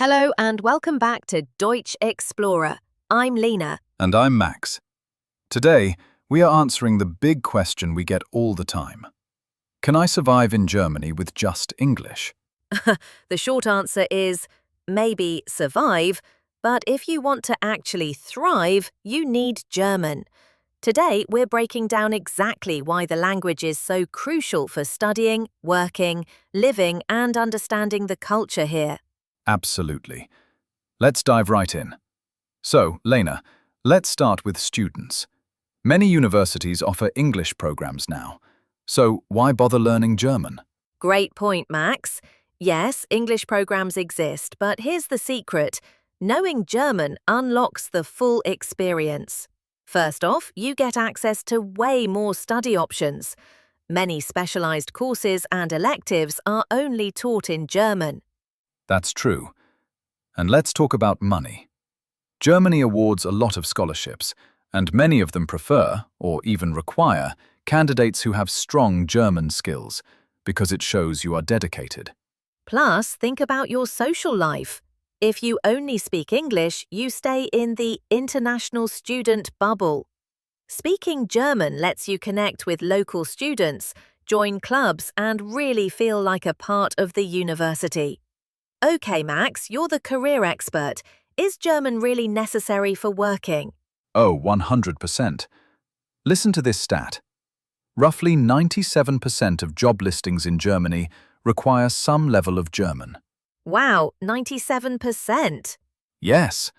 Hello and welcome back to Deutsch Explorer. I'm Lena. And I'm Max. Today, we are answering the big question we get all the time. Can I survive in Germany with just English? The short answer is maybe survive, but if you want to actually thrive, you need German. Today, we're breaking down exactly why the language is so crucial for studying, working, living, and understanding the culture here. Absolutely. Let's dive right in. So, Lena, let's start with students. Many universities offer English programs now. So, why bother learning German? Great point, Max. Yes, English programs exist, but here's the secret. Knowing German unlocks the full experience. First off, you get access to way more study options. Many specialized courses and electives are only taught in German. That's true. And let's talk about money. Germany awards a lot of scholarships, and many of them prefer, or even require, candidates who have strong German skills, because it shows you are dedicated. Plus, think about your social life. If you only speak English, you stay in the international student bubble. Speaking German lets you connect with local students, join clubs, and really feel like a part of the university. Okay, Max, you're the career expert. Is German really necessary for working? Oh, 100%. Listen to this stat. Roughly 97% of job listings in Germany require some level of German. Wow, 97%. Yes.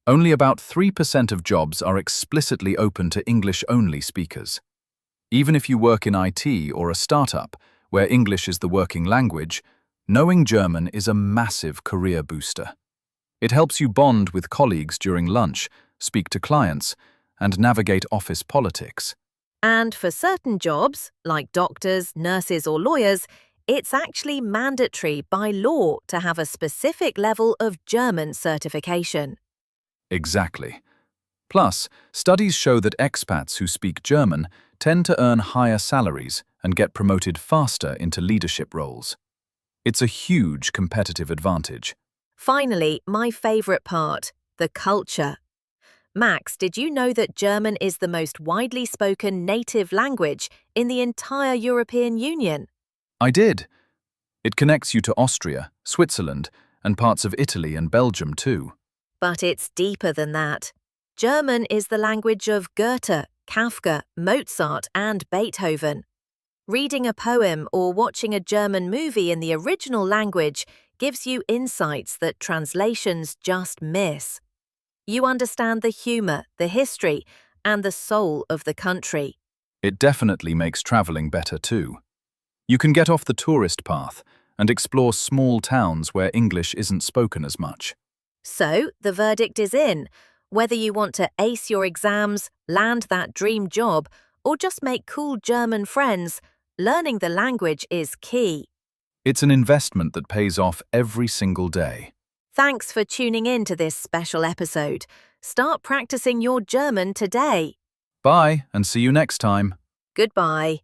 Only about 3% of jobs are explicitly open to English-only speakers. Even if you work in IT or a startup, where English is the working language, knowing German is a massive career booster. It helps you bond with colleagues during lunch, speak to clients, and navigate office politics. And for certain jobs, like doctors, nurses, or lawyers, it's actually mandatory by law to have a specific level of German certification. Exactly. Plus, studies show that expats who speak German tend to earn higher salaries and get promoted faster into leadership roles. It's a huge competitive advantage. Finally, my favorite part, the culture. Max, did you know that German is the most widely spoken native language in the entire European Union? I did. It connects you to Austria, Switzerland, and parts of Italy and Belgium too. But it's deeper than that. German is the language of Goethe, Kafka, Mozart, and Beethoven. Reading a poem or watching a German movie in the original language gives you insights that translations just miss. You understand the humor, the history, and the soul of the country. It definitely makes traveling better too. You can get off the tourist path and explore small towns where English isn't spoken as much. So, the verdict is in. Whether you want to ace your exams, land that dream job, or just make cool German friends, learning the language is key. It's an investment that pays off every single day. Thanks for tuning in to this special episode. Start practicing your German today. Bye, and see you next time. Goodbye.